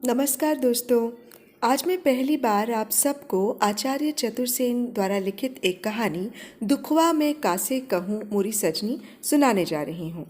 नमस्कार दोस्तों। आज मैं पहली बार आप सबको आचार्य चतुर्सेन द्वारा लिखित एक कहानी दुखवा में कासे कहूँ मोरी सजनी सुनाने जा रही हूँ।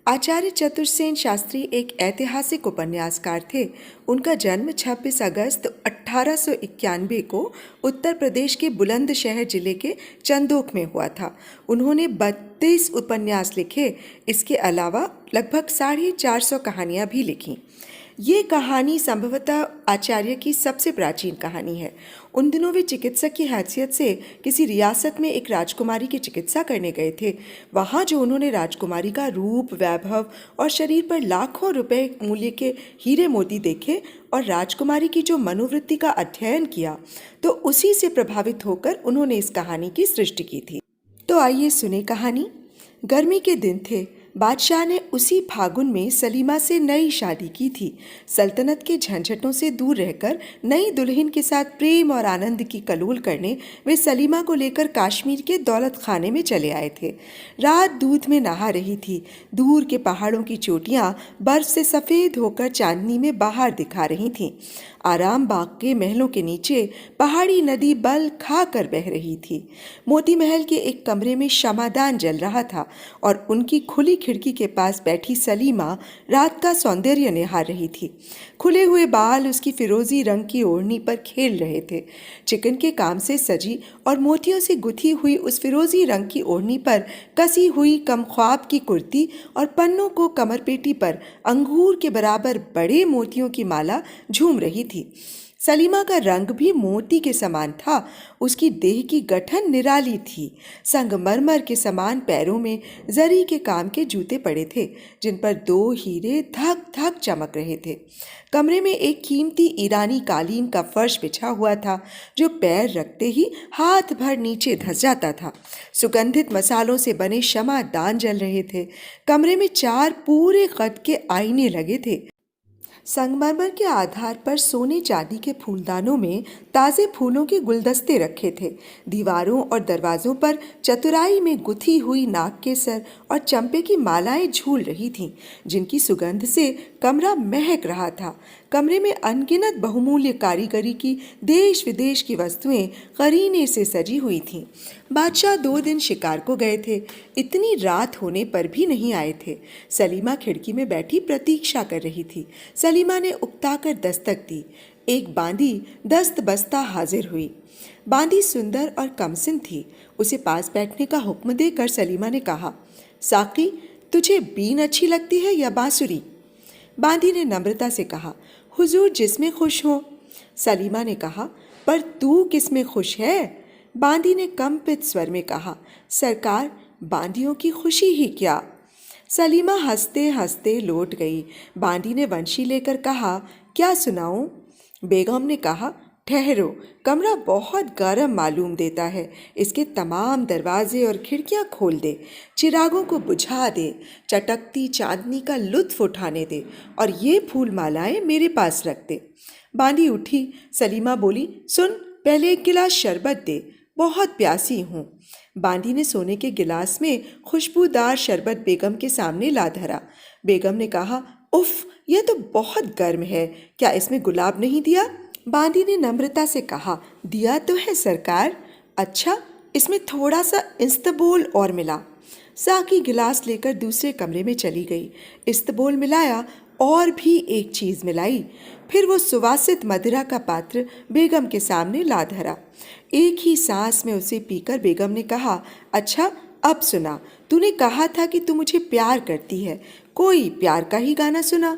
आचार्य चतुर्सेन शास्त्री एक ऐतिहासिक उपन्यासकार थे। उनका जन्म 26 अगस्त 1891 को उत्तर प्रदेश के बुलंदशहर जिले के चंदोक में हुआ था। उन्होंने 32 उपन्यास लिखे। इसके अलावा लगभग 450 कहानियाँ भी लिखीं। ये कहानी संभवतः आचार्य की सबसे प्राचीन कहानी है। उन दिनों वे चिकित्सक की हैसियत से किसी रियासत में एक राजकुमारी की चिकित्सा करने गए थे। वहाँ जो उन्होंने राजकुमारी का रूप, वैभव और शरीर पर लाखों रुपए मूल्य के हीरे मोती देखे और राजकुमारी की जो मनोवृत्ति का अध्ययन किया, तो उसी से प्रभावित होकर उन्होंने इस कहानी की सृष्टि की थी। तो आइए सुने कहानी। गर्मी के दिन थे। बादशाह ने उसी फागुन में सलीमा से नई शादी की थी। सल्तनत के झंझटों से दूर रहकर नई दुल्हन के साथ प्रेम और आनंद की कलोल करने वे सलीमा को लेकर कश्मीर के दौलत खाने में चले आए थे। रात दूध में नहा रही थी। दूर के पहाड़ों की चोटियां बर्फ से सफ़ेद होकर चांदनी में बाहर दिखा रही थीं। आराम बाग के महलों के नीचे पहाड़ी नदी बल खा कर बह रही थी। मोती महल के एक कमरे में शमादान जल रहा था और उनकी खुली खिड़की के पास बैठी सलीमा रात का सौंदर्य निहार रही थी। खुले हुए बाल उसकी फिरोजी रंग की ओढ़नी पर खेल रहे थे। चिकन के काम से सजी और मोतियों से गुथी हुई उस फिरोजी रंग की ओढ़नी पर कसी हुई कमख्वाब की कुर्ती और पन्नों को कमरपेटी पर अंगूर के बराबर बड़े मोतियों की माला झूम रही थी। सलीमा का रंग भी मोती के समान था। उसकी देह की गठन निराली थी। संगमरमर के समान पैरों में जरी के काम के जूते पड़े थे, जिन पर 2 हीरे धक धक चमक रहे थे। कमरे में एक कीमती ईरानी कालीन का फर्श बिछा हुआ था, जो पैर रखते ही हाथ भर नीचे धंस जाता था। सुगंधित मसालों से बने शमादान जल रहे थे। कमरे में 4 पूरे कद के आईने लगे थे। संगमरमर के आधार पर सोने चांदी के फूलदानों में ताज़े फूलों के गुलदस्ते रखे थे। दीवारों और दरवाज़ों पर चतुराई में गुथी हुई नाग के सर और चंपे की मालाएं झूल रही थीं, जिनकी सुगंध से कमरा महक रहा था। कमरे में अनगिनत बहुमूल्य कारीगरी की देश विदेश की वस्तुएं करीने से सजी हुई थीं। बादशाह 2 दिन शिकार को गए थे। इतनी रात होने पर भी नहीं आए थे। सलीमा खिड़की में बैठी प्रतीक्षा कर रही थी। सलीमा ने उकताकर दस्तक दी। एक बांदी दस्त बस्ता हाजिर हुई। बांदी सुंदर और कमसिन थी। उसे पास बैठने का हुक्म देकर सलीमा ने कहा, साकी, तुझे बीन अच्छी लगती है या बांसुरी? बांदी ने नम्रता से कहा, हुजूर जिसमें खुश हो। सलीमा ने कहा, पर तू किसमें खुश है? बांदी ने कंपित स्वर में कहा, सरकार, बांदियों की खुशी ही क्या। सलीमा हंसते हंसते लौट गई। बांदी ने वंशी लेकर कहा, क्या सुनाऊं? बेगम ने कहा, ठहरो, कमरा बहुत गर्म मालूम देता है। इसके तमाम दरवाजे और खिड़कियां खोल दे, चिरागों को बुझा दे, चटकती चांदनी का लुत्फ उठाने दे और ये फूल मालाएं मेरे पास रख दे। बांदी उठी। सलीमा बोली, सुन, पहले एक गिलास शरबत दे, बहुत प्यासी हूँ। बांदी ने सोने के गिलास में खुशबूदार शरबत बेगम के सामने ला धरा। बेगम ने कहा, उफ, यह तो बहुत गर्म है, क्या इसमें गुलाब नहीं दिया? बांदी ने नम्रता से कहा, दिया तो है सरकार। अच्छा, इसमें थोड़ा सा इस्तबोल और मिला। साकी गिलास लेकर दूसरे कमरे में चली गई। इस्तबोल मिलाया और भी एक चीज़ मिलाई। फिर वो सुवासित मदिरा का पात्र बेगम के सामने ला धरा। एक ही सांस में उसे पीकर बेगम ने कहा, अच्छा, अब सुना, तूने कहा था कि तू मुझे प्यार करती है, कोई प्यार का ही गाना सुना।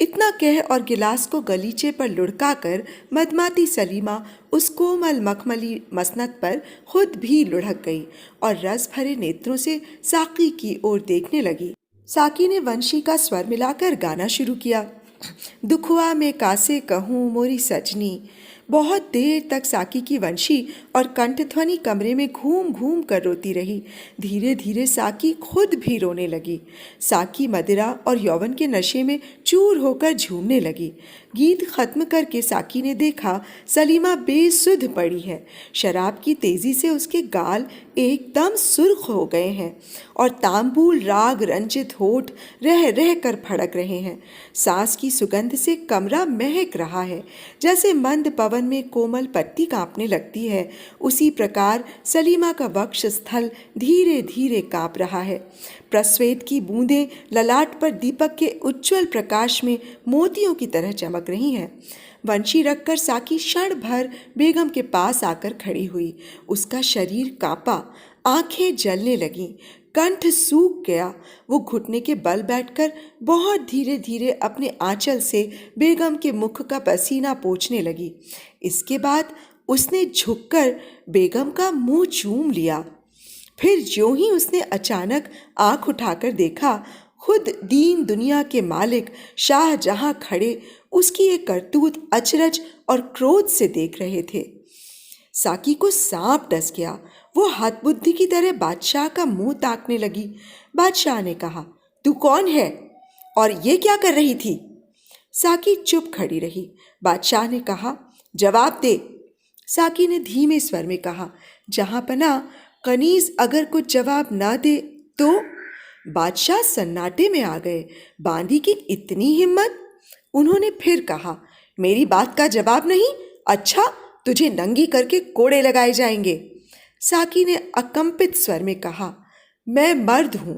इतना कह और गिलास को गलीचे पर लुढ़का कर मदमाती सलीमा उस कोमल मखमली मसनद पर खुद भी लुढ़क गई और रस भरे नेत्रों से साकी की ओर देखने लगी। साकी ने वंशी का स्वर मिलाकर गाना शुरू किया, दुखवा में कासे कहूँ मोरी सजनी, बहुत देर तक साकी की वंशी और कंठध्वनि कमरे में घूम घूम कर रोती रही। धीरे धीरे साकी खुद भी रोने लगी। साकी मदिरा और यौवन के नशे में चूर होकर झूमने लगी। गीत खत्म करके साकी ने देखा सलीमा बेसुध पड़ी है। शराब की तेजी से उसके गाल एकदम सुर्ख हो गए हैं और तांबूल राग रंजित होठ रह रह कर फड़क रहे हैं। सांस की सुगंध से कमरा महक रहा है। जैसे मंद पवन में कोमल पत्ती कांपने लगती है, उसी प्रकार सलीमा का वक्ष स्थल धीरे धीरे कांप रहा है। प्रस्वेद की बूंदें ललाट पर दीपक के उज्ज्वल प्रकाश में मोतियों की तरह चमक रही हैं। वंशी रखकर साकी क्षण भर बेगम के पास आकर खड़ी हुई। उसका शरीर कांपा, आंखें जलने लगीं, कंठ सूख गया। वो घुटने के बल बैठकर बहुत धीरे धीरे अपने आंचल से बेगम के मुख का पसीना पोंछने लगी। इसके बाद उसने झुककर बेगम का मुंह चूम लिया। फिर ज्यों ही उसने अचानक आंख उठाकर देखा, खुद दीन दुनिया के मालिक शाहजहां खड़े उसकी एक करतूत अचरज और क्रोध से देख रहे थे। साकी को सांप डस गया। वो हतबुद्धि की तरह बादशाह का मुंह ताकने लगी। बादशाह ने कहा, तू कौन है और ये क्या कर रही थी? साकी चुप खड़ी रही। बादशाह ने कहा, जवाब दे। साकी ने धीमे स्वर में कहा, जहां पना कनीज अगर कुछ जवाब ना दे तो? बादशाह सन्नाटे में आ गए। बांदी की इतनी हिम्मत? उन्होंने फिर कहा, मेरी बात का जवाब नहीं? अच्छा, तुझे नंगी करके कोड़े लगाए जाएंगे। साकी ने अकंपित स्वर में कहा, मैं मर्द हूं।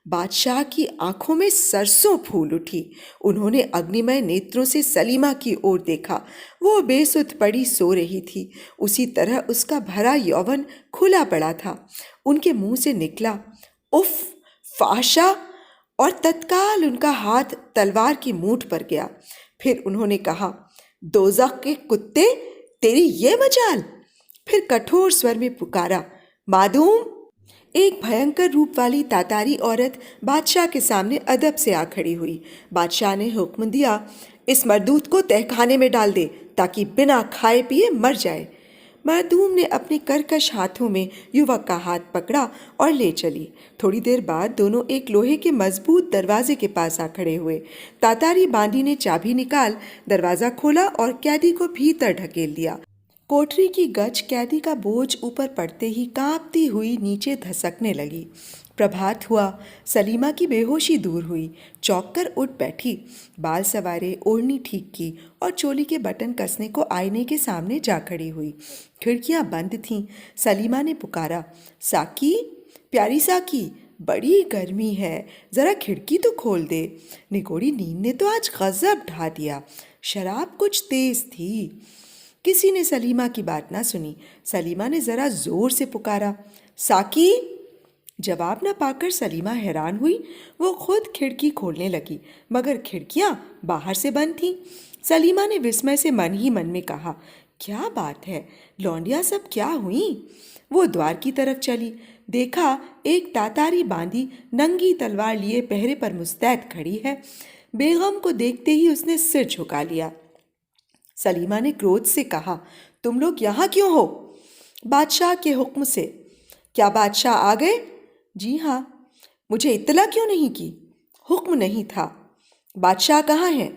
बादशाह की आंखों में सरसों फूल उठी। उन्होंने अग्निमय नेत्रों से सलीमा की ओर देखा। वो बेसुध पड़ी सो रही थी। उसी तरह उसका भरा यौवन खुला पड़ा था। उनके मुंह से निकला, उफ, फाशा, और तत्काल उनका हाथ तलवार की मूठ पर गया। फिर उन्होंने कहा, दोज़ख के कुत्ते, तेरी ये मजाल? फिर कठोर स्वर में पुकारा, माधूम। एक भयंकर रूप वाली तातारी औरत बादशाह के सामने अदब से आ खड़ी हुई। बादशाह ने हुक्म दिया, इस मरदूत को तहखाने में डाल दे ताकि बिना खाए पिए मर जाए। माधूम ने अपने कर्कश हाथों में युवक का हाथ पकड़ा और ले चली। थोड़ी देर बाद दोनों एक लोहे के मजबूत दरवाजे के पास आ खड़े हुए। तातारी बांदी ने चाबी निकाल दरवाज़ा खोला और कैदी को भीतर ढकेल दिया। कोठरी की गज कैदी का बोझ ऊपर पड़ते ही कांपती हुई नीचे धसकने लगी। प्रभात हुआ। सलीमा की बेहोशी दूर हुई। चौंक कर उठ बैठी, बाल सवारे, ओढ़नी ठीक की और चोली के बटन कसने को आईने के सामने जा खड़ी हुई। खिड़कियां बंद थीं। सलीमा ने पुकारा, साकी, प्यारी साकी, बड़ी गर्मी है, ज़रा खिड़की तो खोल दे। निगोड़ी नींद ने तो आज गज़ब ढा दिया। शराब कुछ तेज थी। किसी ने सलीमा की बात ना सुनी। सलीमा ने ज़रा ज़ोर से पुकारा, साकी। जवाब न पाकर सलीमा हैरान हुई। वो खुद खिड़की खोलने लगी, मगर खिड़कियां बाहर से बंद थीं। सलीमा ने विस्मय से मन ही मन में कहा, क्या बात है, लौंडिया सब क्या हुई? वो द्वार की तरफ चली। देखा एक तातारी बांदी नंगी तलवार लिए पहरे पर मुस्तैद खड़ी है। बेगम को देखते ही उसने सिर झुका लिया। सलीमा ने क्रोध से कहा, तुम लोग यहाँ क्यों हो? बादशाह के हुक्म से। क्या बादशाह आ गए? जी हाँ। मुझे इत्तला क्यों नहीं की? हुक्म नहीं था। बादशाह कहाँ हैं?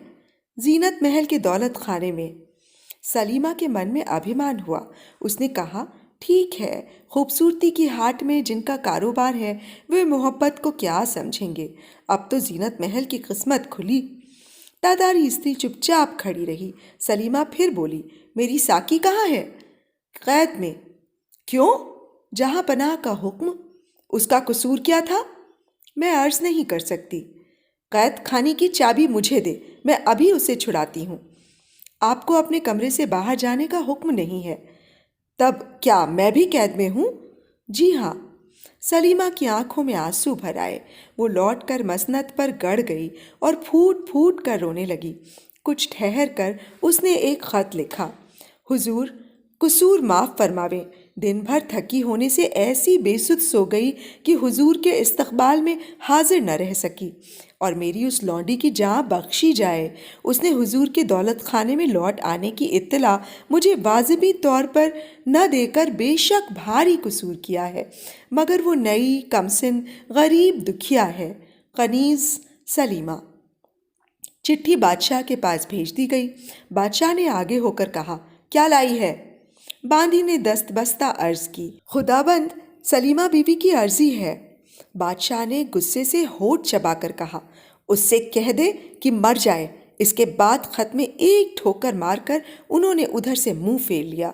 जीनत महल के दौलत खाने में। सलीमा के मन में अभिमान हुआ। उसने कहा, ठीक है, खूबसूरती की हाट में जिनका कारोबार है वे मोहब्बत को क्या समझेंगे। अब तो जीनत महल की किस्मत खुली। तातारी स्त्री चुपचाप खड़ी रही। सलीमा फिर बोली, मेरी साकी कहाँ है? कैद में। क्यों? जहाँ पनाह का हुक्म। उसका कसूर क्या था? मैं अर्ज नहीं कर सकती। कैद खाने की चाबी मुझे दे, मैं अभी उसे छुड़ाती हूँ। आपको अपने कमरे से बाहर जाने का हुक्म नहीं है। तब क्या मैं भी कैद में हूँ? जी हाँ। सलीमा की आंखों में आंसू भर आए। वो लौटकर मसनद पर गड़ गई और फूट फूट कर रोने लगी। कुछ ठहर कर उसने एक खत लिखा, हुजूर, कसूर माफ़ फरमावें। दिन भर थकी होने से ऐसी बेसुध सो गई कि हुजूर के इस्तकबाल में हाजिर न रह सकी और मेरी उस लौंडी की जान बख्शी जाए। उसने हुजूर के दौलत खाने में लौट आने की इत्तला मुझे वाजिबी तौर पर न देकर बेशक भारी कसूर किया है, मगर वो नई कमसिन गरीब दुखिया है। कनीज़ सलीमा। चिट्ठी बादशाह के पास भेज दी गई। बादशाह ने आगे होकर कहा, क्या लाई है? बांदी ने दस्तबस्ता अर्ज की, खुदाबंद, सलीमा बीवी की अर्जी है। बादशाह ने गुस्से से होठ चबाकर कहा, उससे कह दे कि मर जाए। इसके बाद खत में एक ठोकर मारकर उन्होंने उधर से मुंह फेर लिया।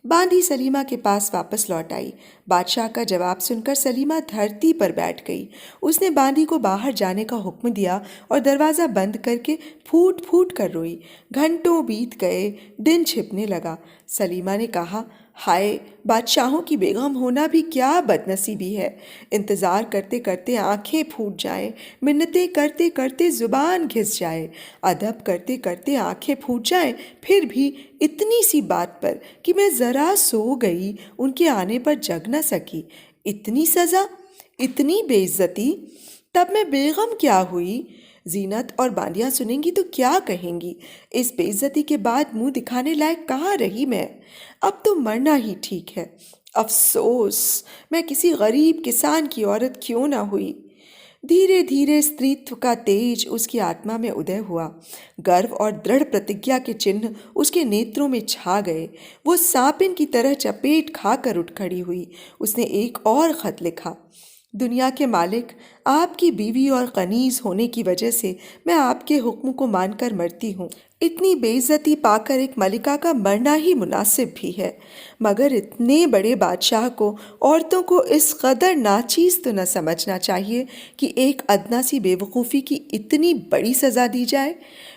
बांदी सलीमा के पास वापस लौट आई। बादशाह का जवाब सुनकर सलीमा धरती पर बैठ गई। उसने बांदी को बाहर जाने का हुक्म दिया और दरवाज़ा बंद करके फूट फूट कर रोई। घंटों बीत गए, दिन छिपने लगा। सलीमा ने कहा, हाय, बादशाहों की बेगम होना भी क्या बदनसीबी है। इंतज़ार करते करते आंखें फूट जाएं, मिन्नतें करते करते ज़ुबान घिस जाए, अदब करते करते आंखें फूट जाएं, फिर भी इतनी सी बात पर कि मैं ज़रा सो गई, उनके आने पर जग न सकी। इतनी सज़ा, इतनी बेइज्जती। तब मैं बेगम क्या हुई? जीनत और बांदियाँ सुनेंगी तो क्या कहेंगी? इस बेइज्जती के बाद मुंह दिखाने लायक कहाँ रही मैं? अब तो मरना ही ठीक है। अफसोस, मैं किसी गरीब किसान की औरत क्यों ना हुई। धीरे धीरे स्त्रीत्व का तेज उसकी आत्मा में उदय हुआ। गर्व और दृढ़ प्रतिज्ञा के चिन्ह उसके नेत्रों में छा गए। वो सांपिन की तरह चपेट खाकर उठ खड़ी हुई। उसने एक और खत लिखा, दुनिया के मालिक, आपकी बीवी और कनीज़ होने की वजह से मैं आपके हुक्म को मानकर मरती हूँ। इतनी बेइज्जती पाकर एक मलिका का मरना ही मुनासिब भी है, मगर इतने बड़े बादशाह को औरतों को इस कदर नाचीज़ तो न समझना चाहिए कि एक अदना सी बेवकूफ़ी की इतनी बड़ी सज़ा दी जाए।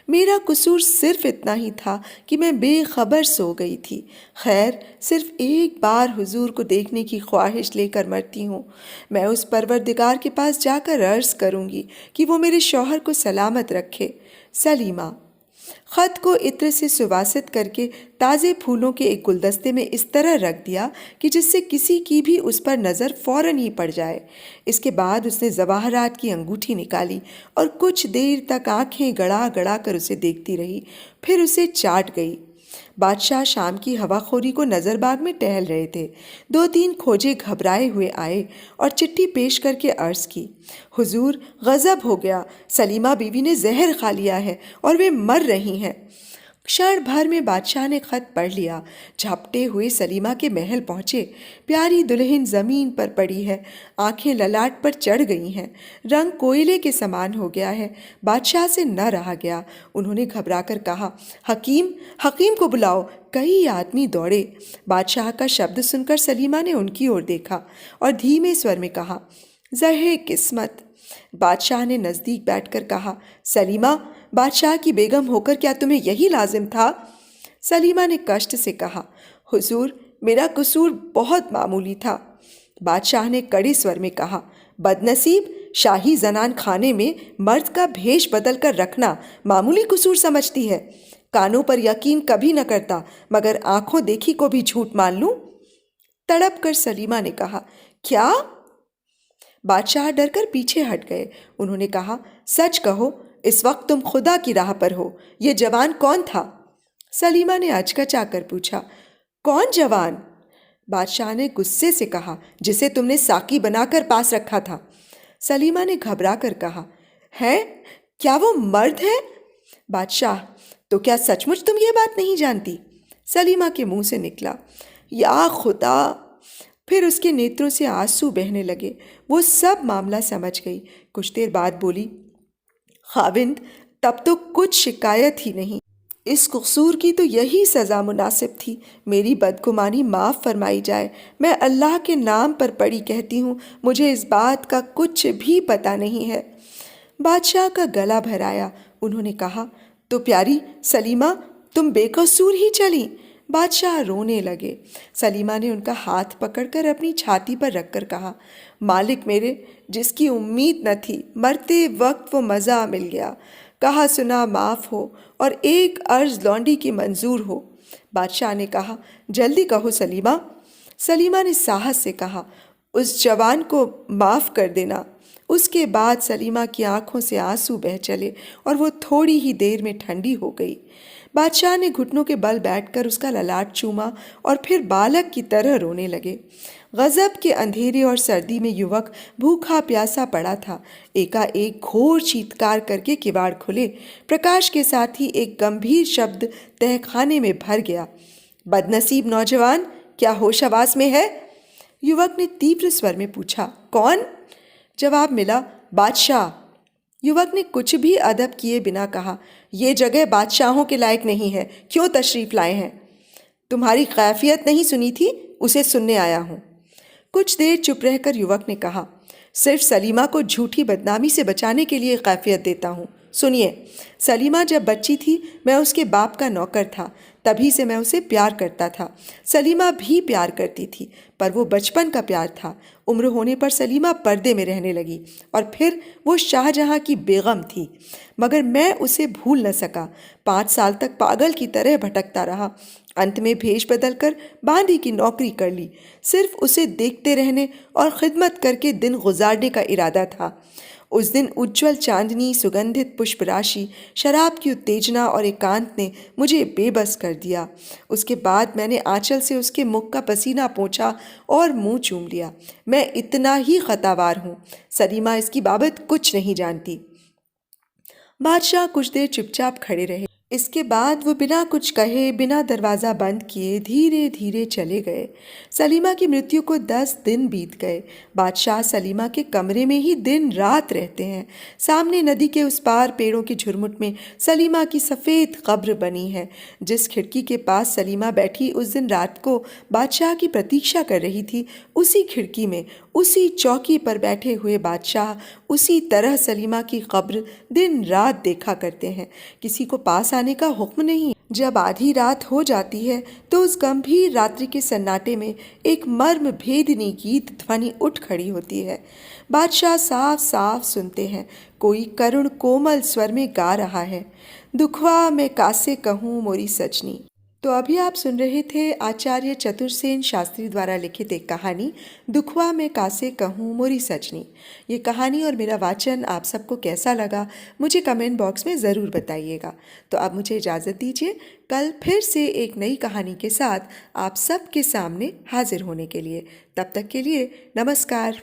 मेरा कसूर सिर्फ इतना ही था कि मैं बेखबर सो गई थी। खैर, सिर्फ एक बार हुजूर को देखने की ख्वाहिश लेकर मरती हूँ। मैं उस परवरदिगार के पास जाकर अर्ज़ करूँगी कि वो मेरे शौहर को सलामत रखे। सलीमा। खत को इत्र से सुवासित करके ताज़े फूलों के एक गुलदस्ते में इस तरह रख दिया कि जिससे किसी की भी उस पर नज़र फौरन ही पड़ जाए। इसके बाद उसने जवाहरात की अंगूठी निकाली और कुछ देर तक आंखें गड़ा गड़ा कर उसे देखती रही, फिर उसे चाट गई। बादशाह शाम की हवाखोरी को नज़रबाग में टहल रहे थे। 2-3 खोजे घबराए हुए आए और चिट्ठी पेश करके अर्ज़ की, हुजूर, गज़ब हो गया, सलीमा बीवी ने जहर खा लिया है और वे मर रही हैं। क्षण भर में बादशाह ने खत पढ़ लिया। झपटे हुए सलीमा के महल पहुँचे। प्यारी दुल्हन ज़मीन पर पड़ी है, आंखें ललाट पर चढ़ गई हैं, रंग कोयले के समान हो गया है। बादशाह से न रहा गया। उन्होंने घबराकर कहा, हकीम, हकीम को बुलाओ। कई आदमी दौड़े। बादशाह का शब्द सुनकर सलीमा ने उनकी ओर देखा और धीमे स्वर में कहा, ज़हे किस्मत। बादशाह ने नज़दीक बैठकर कहा, सलीमा, बादशाह की बेगम होकर क्या तुम्हें यही लाजिम था? सलीमा ने कष्ट से कहा, हुजूर, मेरा कसूर बहुत मामूली था। बादशाह ने कड़े स्वर में कहा, बदनसीब, शाही जनान खाने में मर्द का भेष बदल कर रखना मामूली कसूर समझती है। कानों पर यकीन कभी न करता, मगर आंखों देखी को भी झूठ मान लूं? तड़प कर सलीमा ने कहा, क्या? बादशाह डरकर पीछे हट गए। उन्होंने कहा, सच कहो, इस वक्त तुम खुदा की राह पर हो। ये जवान कौन था? सलीमा ने अचकचाकर पूछा, कौन जवान? बादशाह ने गुस्से से कहा, जिसे तुमने साकी बनाकर पास रखा था। सलीमा ने घबरा कर कहा, है? क्या वो मर्द है? बादशाह, तो क्या सचमुच तुम ये बात नहीं जानती? सलीमा के मुंह से निकला, या खुदा। फिर उसके नेत्रों से आंसू बहने लगे। वो सब मामला समझ गई। कुछ देर बाद बोली, खाविंद, तब तो कुछ शिकायत ही नहीं। इस कसूर की तो यही सज़ा मुनासिब थी। मेरी बदगुमानी माफ़ फरमाई जाए। मैं अल्लाह के नाम पर पड़ी कहती हूँ, मुझे इस बात का कुछ भी पता नहीं है। बादशाह का गला भराया। उन्होंने कहा, तो प्यारी सलीमा, तुम बेकसूर ही चली? बादशाह रोने लगे। सलीमा ने उनका हाथ पकड़कर अपनी छाती पर रखकर कहा, मालिक मेरे, जिसकी उम्मीद न थी, मरते वक्त वो मज़ा मिल गया। कहा सुना माफ़ हो और एक अर्ज़ लौंडी की मंजूर हो। बादशाह ने कहा, जल्दी कहो सलीमा। सलीमा ने साहस से कहा, उस जवान को माफ़ कर देना। उसके बाद सलीमा की आंखों से आंसू बह चले और वो थोड़ी ही देर में ठंडी हो गई। बादशाह ने घुटनों के बल बैठकर उसका ललाट चूमा और फिर बालक की तरह रोने लगे। गजब के अंधेरे और सर्दी में युवक भूखा प्यासा पड़ा था। एकाएक घोर चीत्कार करके किवाड़ खुले। प्रकाश के साथ ही एक गंभीर शब्द तहखाने में भर गया। बदनसीब नौजवान, क्या होश हवास में है? युवक ने तीव्र स्वर में पूछा। कौन? जवाब मिला, बादशाह। युवक ने कुछ भी अदब किए बिना कहा, ये जगह बादशाहों के लायक नहीं है, क्यों तशरीफ लाए हैं? तुम्हारी कैफियत नहीं सुनी थी, उसे सुनने आया हूँ। कुछ देर चुप रहकर युवक ने कहा, सिर्फ सलीमा को झूठी बदनामी से बचाने के लिए कैफियत देता हूँ। सुनिए, सलीमा जब बच्ची थी मैं उसके बाप का नौकर था, तभी से मैं उसे प्यार करता था। सलीमा भी प्यार करती थी, पर वो बचपन का प्यार था। उम्र होने पर सलीमा पर्दे में रहने लगी और फिर वो शाहजहां की बेगम थी, मगर मैं उसे भूल न सका। 5 साल तक पागल की तरह भटकता रहा। अंत में भेष बदलकर बांदी की नौकरी कर ली। सिर्फ उसे देखते रहने और खिदमत करके दिन गुजारने का इरादा था। उस दिन उज्ज्वल चांदनी, सुगंधित पुष्प राशि, शराब की उत्तेजना और एकांत ने मुझे बेबस कर दिया। उसके बाद मैंने आंचल से उसके मुख का पसीना पोंछा और मुंह चूम लिया। मैं इतना ही खतावार हूँ। सलीमा इसकी बाबत कुछ नहीं जानती। बादशाह कुछ देर चुपचाप खड़े रहे। इसके बाद वो बिना कुछ कहे, बिना दरवाज़ा बंद किए धीरे धीरे चले गए। सलीमा की मृत्यु को 10 दिन बीत गए। बादशाह सलीमा के कमरे में ही दिन रात रहते हैं। सामने नदी के उस पार पेड़ों के झुरमुट में सलीमा की सफ़ेद कब्र बनी है। जिस खिड़की के पास सलीमा बैठी उस दिन रात को बादशाह की प्रतीक्षा कर रही थी, उसी खिड़की में, उसी चौकी पर बैठे हुए बादशाह उसी तरह सलीमा की कब्र दिन रात देखा करते हैं। किसी को पास आने का हुक्म नहीं। जब आधी रात हो जाती है तो उस गंभीर रात्रि के सन्नाटे में एक मर्म भेदनी गीत ध्वनि उठ खड़ी होती है। बादशाह साफ साफ सुनते हैं, कोई करुण कोमल स्वर में गा रहा है, दुखवा मैं कासे कहूँ मोरी सजनी। तो अभी आप सुन रहे थे आचार्य चतुरसेन शास्त्री द्वारा लिखित एक कहानी, दुखवा मैं कासे कहूँ मोरी सजनी। ये कहानी और मेरा वाचन आप सबको कैसा लगा मुझे कमेंट बॉक्स में ज़रूर बताइएगा। तो अब मुझे इजाज़त दीजिए, कल फिर से एक नई कहानी के साथ आप सबके सामने हाजिर होने के लिए। तब तक के लिए नमस्कार।